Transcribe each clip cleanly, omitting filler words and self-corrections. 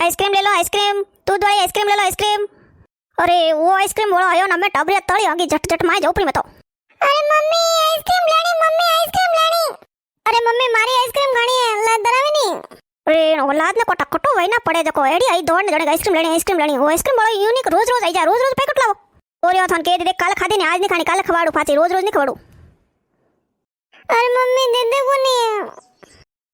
Ice cream ले लो ice cream, दूध वाली आइसक्रीम ले लो आइसक्रीम। अरे वो आइसक्रीम वाला आयो ना, मैं टबरे तड़ी आगी झट झट माय जाऊं में तो। अरे मम्मी आइसक्रीम लेनी, मम्मी आइसक्रीम लेनी। अरे मम्मी मारी आइसक्रीम खानी है, ला दरावी नहीं। अरे औलाद ने कोटा कटो वही ना पड़े जको एडी आई दौड़ ने जने आइसक्रीम लेनी वो आइसक्रीम वाला यूनिक रोज रोज आई जा, रोज रोज पैकेट लाओ। और यो थान के दे काल खादी ने आज नहीं खानी, काल खवाड़ू फाची, रोज रोज नहीं खवाड़ू। अरे मम्मी दे दे को नहीं,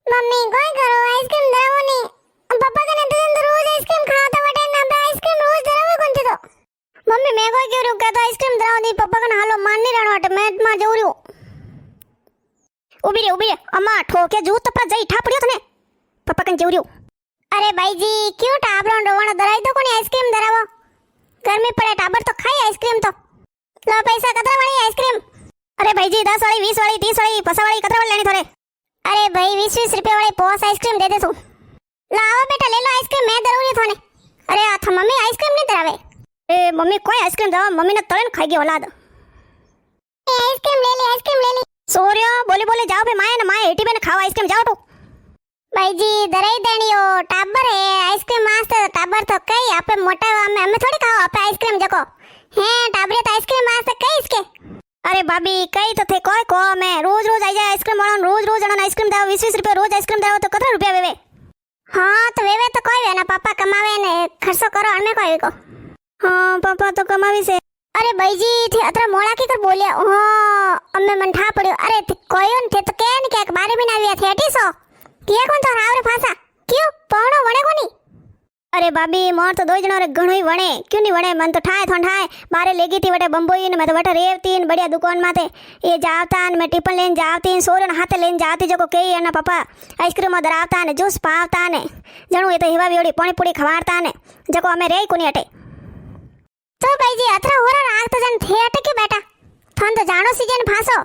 मम्मी कोई करो आइसक्रीम दरावो नहीं। पापा कने तो रोज आइसक्रीम खाता वटे ना, बे आइसक्रीम रोज दरावे कोन तो। मम्मी मैं कोई क्यों रुक तो आइसक्रीम दराव दी, पापा कने हालो मान नहीं रहणो वटे, मैं मां जाऊ रह्यो। उभी रे अम्मा ठोके जू तो पर जई ठा पड़्यो तने, पापा कने जाऊ रह्यो। अरे भाई जी क्यों टाबरो रोवणो, दराई दो कोनी आइसक्रीम दरावो, गर्मी पड़े टाबर तो खाई आइसक्रीम तो। लो पैसा कतरा वाली आइसक्रीम? अरे भाई जी 10 वाली 20 वाली 30 वाली 50 वाली कतरा वाली लेनी थारे? अरे भाई 20 रुपए वाली पोस आइसक्रीम दे दे तू। लाओ बेटा ले लो आइसक्रीम, मैं दराऊंगी थाने। अरे आ मम्मी आइसक्रीम नहीं दरावे। ए मम्मी कोई आइसक्रीम दराव, मम्मी ने तळन खाई गई औलाद। आइसक्रीम ले ली। सोरिया बोले बोले जाओ बे माए ना माए एटी में खाओ आइसक्रीम, जाओ तो। भाई जी दराई देनियो टाबर है आइसक्रीम मास्टर, टाबर तो कई आपे मोटा हमें थोड़ी खाओ आपे आइसक्रीम जको हैं, टाबरे तो आइसक्रीम मास्टर कई इसके। अरे भाभी कई तो थे कोई को मैं रोज रोज आई जाए आइसक्रीम वाला, रोज रोज अना आइसक्रीम दाओ 20 रुपए रोज आइसक्रीम दाओ तो कितना रुपया वेवे? हाँ तो वेवे तो कोई वे ना, पापा कमावे ने खर्चो करो हमें कोई को। हाँ पापा तो कमावी से। अरे भाई जी थे अतरा मोड़ा की कर बोलिया, हां अम्मे मन ठा पड़्यो। अरे कोयोन थे तो केन के बारे में आविया थे 800 के कोन तो रावरे फासा क्यों पौणो वणे कोनी? अरे भाभी मोर तो दो जणो रे घणोई वणे, क्यों नहीं वणे, मन तो ठाए थोन ठाए बारे लेगी थी वटे बंबोई ने, मैं तो वटे रेवती न बढ़िया दुकान माते ये जावता न, मैं टिफिन लेन जावती, सोरन हाथे लेन जावती जको केई अना पापा आइसक्रीम दरावता ने, जूस पावता ने, जणो ये तो हिवा बियोड़ी पानी पूरी खवारता ने, जको हमें रेई कोनी अटे। तो भाई जी अतरा होरा राग तो जन थे अटे के बेटा थन तो जानो सीजन फासो।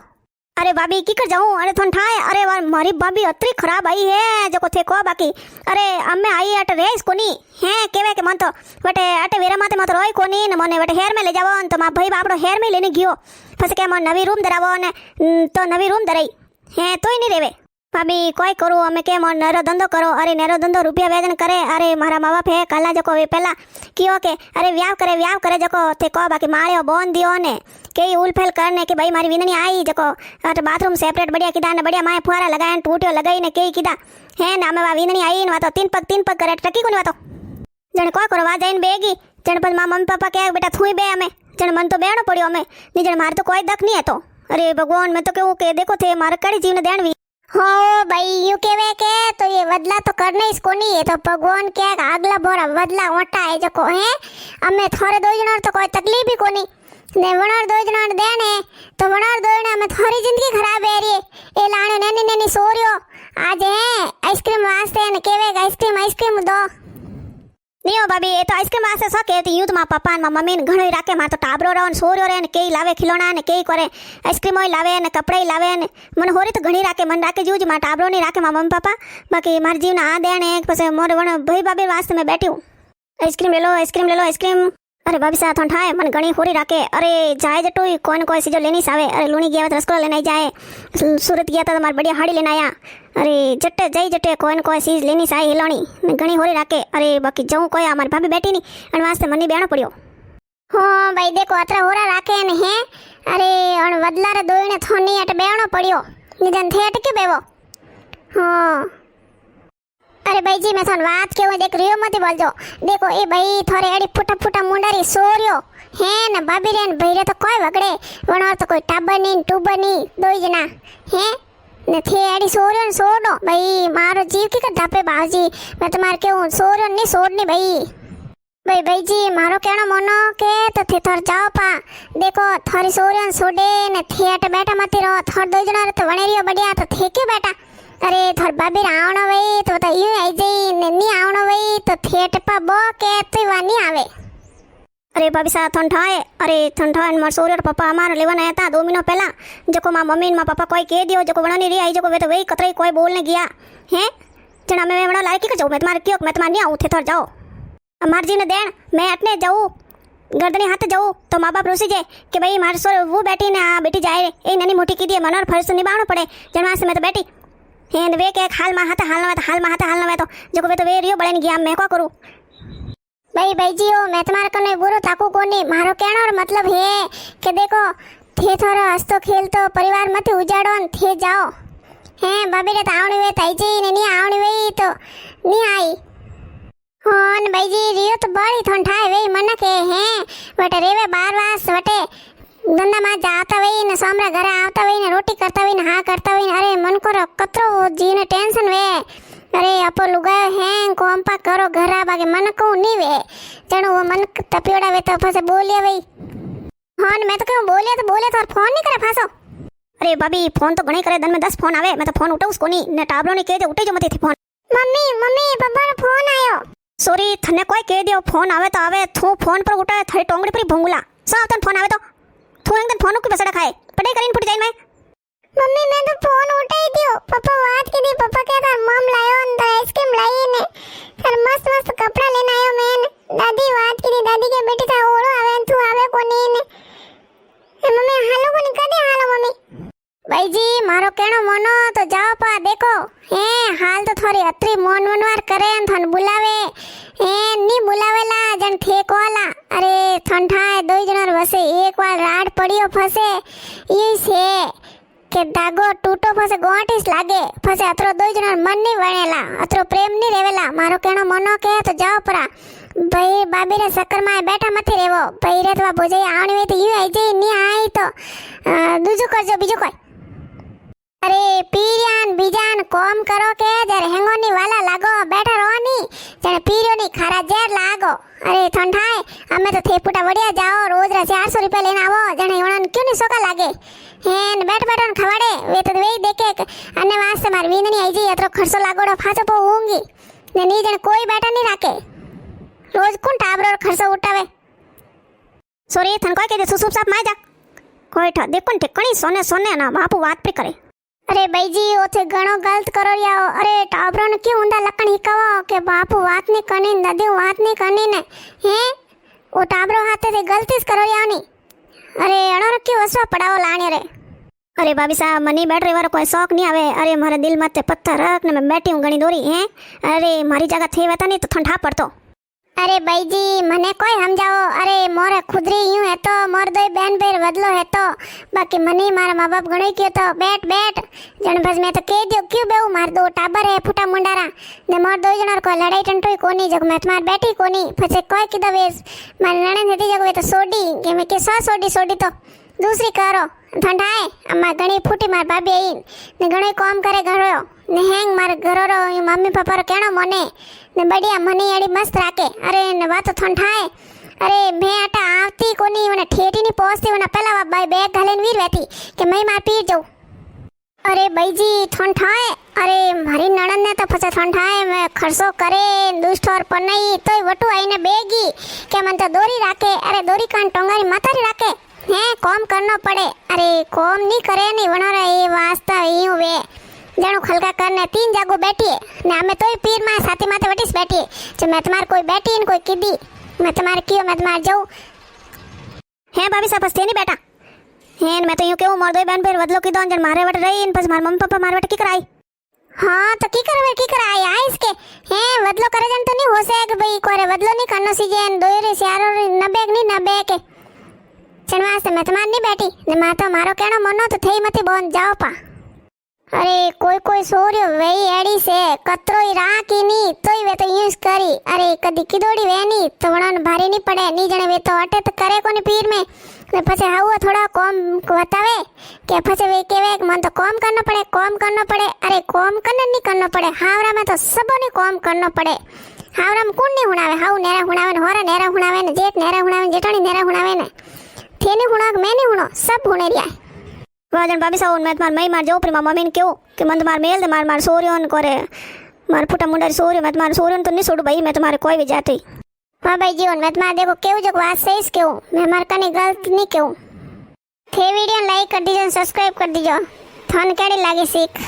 अरे भाभी की कर जाऊं, अरे थन ठाए। अरे वार मारी भाभी अतरी खराब आई है जको थे को बाकी। अरे अम्मे आई अटे रेस कोनी है केवे के मन तो वटे अटे वेरा माते मत रोई कोनी न, मने वटे हेयर में ले जावो तो मा भाई बापड़ो हेयर में लेने गयो, फस के मन नवी रूम दरावो ने तो नवी रूम दराई है तोय नहीं रेवे। भाभी कोई करू हमें के मन नेरो धंधो करो। अरे नेरो धंधो रुपया वेदन करे। अरे मारा माँ बाप है काला जको वे पहला कियो के अरे व्याव करे जको थे को बाकी माळ्यो बोन दियो ने कई उलफेल करने के भाई मारी विननी आई जको अट बाथरूम सेपरेट बढ़िया किदा ने बढ़िया माए फुवारा लगाए टूटियो लगाई ने कई किदा है ना मैं विननी आई ने तो तीन पग करे टकी कोनी वातो जण को करो वा जाइन बेगी जण पर मां मम्मी पापा के बेटा थुई बे हमें जण मन तो बेणो पड़ियो हमें नी जण मार तो कोई दक नहीं है तो। अरे भगवान मैं तो कहूं के देखो थे मारे कड़ी जीवन देणवी हो भाई यू केवे के तो ये बदला तो करने इसको नहीं है तो भगवान के आगला बोरा बदला ओटा है जको है हमें थोड़े दो जन तो कोई तकलीफ ही कोनी ने वणर दो जन देने तो वणर दो जन में थोड़ी जिंदगी खराब है रे ए लाने नैनी नैनी सोरियो आज है आइसक्रीम वास्ते ने केवे आइसक्रीम दो नहीं हो भाभी ये तो आइसक्रीम वास्ते सो कहती यूं तो मां पापा मां मम्मी ने घणो राखे मार तो टाबरो रहो सोरियो रे ने कई लावे खिलौना ने कई करे आइसक्रीम लावे ने कपड़े लावे ने मन होरी तो घणी राखे मन राखे जूज मां टाबरो नहीं राखे मां मम्मी पापा बाकी मार जीव ना आ देने पसे मोर वण भाई भाभी वास्ते मैं बैठी हूं आइसक्रीम ले लो आइसक्रीम। अरे भाभी साथ ठाए मन घणी होरी राखे। अरे जाए जटू कोई कोई सीजो लेनी सावे। अरे लूणी गया तो रसगुल्ला लेने जाए, सूरत गया तो मार बढ़िया हाड़ी लेने आया। अरे जटे जाई जटे कोई चीज लेनी साई हिलोनी घणी होरी राखे। अरे बाकी जाऊं कोई हमारी भाभी बैठी नहीं अन वास्ते मनी बेणो पड़ियो। हाँ भाई देखो अतरा होरा राखे ने है। अरे अन वदला रे दोईने थोनी अट बेणो पड़ियो निजन थे अटके बेवो। हाँ अरे भाई जी मैं थोन बात केव देख रियो मत बोलजो देखो ए भाई थोड़े अड़ी फुटा मुंडारी सोरियो है न भाभी रे भाई रे तो कोई वगड़े वणो तो कोई टाबर नहीं टूबर नहीं दो जना है ने थे अड़ी सोरियो न सोडो भाई मारो जीव की कर धापे बाजी मैं तुम्हारे केव सोरियो नहीं सोडनी भाई जी मारो कहना मोनो के तो थे थोर जाओ पा देखो थोड़ी सोरियो न सोडे ने थे अट बैठा मत रहो थोड़ दो जना रे तो वणे रियो बढ़िया तो थे के बैठा। अरे थोर भाभी आवणो वई तो यूं आई जई नन्नी आवणो वई तो थिएटर पा बो के तो वानी आवे। अरे भाभी साथ थन ठाए। अरे थन ठाए मार सोरियर पापा हमार लेवन आया था 2 महीना पहला जको मां मम्मी मां पापा कोई कह दियो जको वणनी री आई जको वे तो वही कतरे कोई बोलने गया हैं जना मैं वणा लायक के जाऊं मैं तुम्हारे क्यों मैं तुम्हारे नहीं आऊं थे थोर जाओ अमार जी ने देन मैं अटने जाऊं गर्दनी हाथ जाऊं तो माँ बाप रोसी जे कि भाई मार सो वो बैठी ने आ बेटी जाए ए ननी मोटी की दिए मनोर फर्ज तो निभावनो पड़े जन से मैं तो बैठी हेन वे के हाल में हाथ हालना वे तो जो वे तो वे रियो बड़े नहीं गया मैं को करूं भाई जी ओ मैं तुम्हारा कने बुरो ताकू कोनी मारो कहना और मतलब है कि देखो थे थोड़ा हंसतो खेलतो परिवार मत उजाड़ो न थे जाओ हैं भाभी रे आवणी वे ताई जी ने नहीं आवणी वे तो नहीं आई होन भाई जी रियो तो बड़ी ठंडा वे मन के हैं वटे रेवे 12 वास वटे धंधा में जाता वही ने सामरा घर आता वही ने रोटी करता वही ने हाँ करता वही अरे मन को कतरो जी ने टेंशन वे अरे अपो लुगायो हैं कोम्पा करो घर आ बागे मन को नहीं वे जणो वो मन तपियोड़ा वे तो फसे बोलिया वही हाँ मैं तो क्यों बोलिया तो फोन नहीं करे फासो अरे भाभी फोन तो घणे करे दिन में 10 फोन आवे मैं तो फोन उठाऊं उसको नहीं ने टाबरो ने कह दे उठे जो मती थी फोन मम्मी पापा रो फोन आयो सॉरी थने कोई कह दियो फोन आवे तो आवे तू फोन पर उठावे थारी टोंगड़ी पर भोंगुला साव तन फोन आवे तो तू एकदम फोन को बसड़ा खाए पढ़ाई करीन फुट जाई मैं मम्मी मैं तो फोन उठाई दियो पापा बात की दी पापा कहता मम लायो अंदर आइसक्रीम लाई ने सर मस्त कपड़ा लेने आयो मैं दादी बात की दी दादी के बेटी था ओड़ो आवे तू आवे कोनी ने मम्मी हालो कोनी कदे हालो मम्मी भाई जी मारो कहनो मनो तो जाओ पा देखो हे हाल तो थोड़ी अत्री मनवार करे थन बुलावे हे नी बुलावेला जन ठेकोला अरे ठंडा दो जणर वसे एक बार राड पड़ियो फसे ई से के दागो टूटो फसे गोटिस लागे फसे अतरो दो जणर मन नी वणेला अतरो प्रेम नी रेवेला मारो कहनो मनो के तो जाओ परा भाई बाबी रे सक्कर में बैठा मती रेवो भाई रे तो बोजे आवणी वे तो यू आई जे नी आई तो दूजो करजो बीजो कोई अरे पीरियान बीजान कोम करो के जरे हेंगोनी वाला लागो बैठा रोनी जने पीरियो नी खारा जेर लागो अरे ठंडाए हमें तो थेपुटा बढ़िया जाओ रोज रा 400 रुपया लेना आवो जने वणन क्यों नी सोका लागे हेन बैठ बैठन खवाड़े वे तो वेई देखे अन्ने वास्ते मार वींदनी आई जी अतरो खर्चो लागोड़ो फासो पो होंगी ने नी जने कोई बैठा नहीं राखे रोज कौन टाबरो खर्चो उठावे सॉरी थन कोई के सुसुप साप माय जा कोई ठा देखो ठिकणी सोने सोने ना बापू बात पे करे अरे भाई जी ओथे घणो गलत करो रिया अरे टाबरो ने क्यों उंदा लकण हिकावो के बापू बात नहीं करनी दादी बात नहीं करनी ने हैं ओ टाबरो हाथे से गलतीस करो रिया नी अरे अणो क्यों वसवा पड़ाओ लाणे रे अरे भाभी साहब मनी बैटरी वाला कोई शौक नहीं आवे अरे मारे दिल माथे पत्थर रख ने मैं बैठी हूं घणी दोरी हैं अरे मारी जगह थे वेता नहीं तो ठंडा पड़तो अरे भाई जी मने कोई समझाओ अरे मोरे खुदरी यूं है तो मोर दो बहन बेर बदलो है तो बाकी मनी मारा माँ बाप गणो क्यों तो बैठ जन बस मैं तो कह दियो क्यों बेऊ मार दो टाबर है फुटा मुंडारा ने मोर दो जनर को लड़ाई टंटोई कोनी जग मैं तुम्हार बैठी कोनी फसे कोई किदा वेस मारे नणन हेती जग वे तो सोडी के मैं के सोडी तो दूसरी करो ठंडाए अम्मा गणी फूटी मार भाभी आई ने गणो काम करे घरो ने हेंग मार घरो रो मम्मी पापा रो कहणो मोने ने बढ़िया मनी एड़ी मस्त राखे अरे ने बात ठंडाए अरे मैं आटा आवती कोनी वने ठेठी नी पहुंचती वने पहला बाई बैग घालेन वीर वेती के मैं मार पीर जाऊं अरे भाई जी ठंडाए अरे मारी नणन ने तो फसे ठंडाए मैं खर्चो करे दुष्ट और पनई तोय वटू आईने बेगी के मन तो दोरी राखे अरे दोरी कान टोंगारी माथारी राखे हैं काम करना पड़े अरे काम नहीं करे नहीं बना रहे वास्ता यूं वे जणो खलका करने 3 जागो बैठिए ने हमें तोय पीर में साथी माथे वटीस बैठिए जो मैं तुम्हार कोई बैठी न कोई किदी मैं तुम्हारे कियो मैं तुम्हार जाऊं है भाभी साहब बस नहीं बैठा है मैं तो यूं केहू मोर दो बहन फिर बदलो की दोन जन मारे वट रही न बस मार मम्मी पापा मारे वट की कराई हां तो की कराई आ इसके हैं बदलो करे जन तो नहीं हो सके भाई कोरे बदलो नहीं करनो सीजन दो रे सियारो न बेग के चनवास मैं तुम्हार नहीं बैठी ने मा तो मारो कहनो मनो तो थई मती बोन जाओ पा अरे कोई सोर्यो वेई एड़ी से कतरोई राकी नी तोय वे तो यूज करी अरे कदी किदोड़ी वेनी तो वणन भारी नहीं पड़े नी जने वे तो अटे तो करे कोनी पीर में ने फसे हाउ थोड़ा कम बतावे के फसे वे केवे मन तो कम करना पड़े अरे कम करना नहीं करना पड़े हावरा में तो सबोने कम करना पड़े हावरा में कौन नहीं हुणावे हाउ नेरा हुणावे ने होरा नेरा हुणावे ने जेठ नेरा हुणावे ने जेठानी नेरा हुणावे ने थेने हुणाक मैंने हुणो सब हुणे रिया वाजन भाभी साहब मैं तुम्हार मई मार जाओ प्रेमा मम्मी ने क्यों कि मन तुम्हार मेल दे मार सोरियोन करे मार फुटा मुंडारी सोरियो मैं तुम्हारे सोरियोन तो नहीं छोड़ू भाई मैं तुम्हारे कोई भी जाती हां भाई जीवन मैं तुम्हारे देखो केव जो बात सही क्यों मैं मार कने गलत नहीं क्यों थे वीडियो लाइक कर दीजिए सब्सक्राइब कर दीजिए थन केड़ी लागी सीख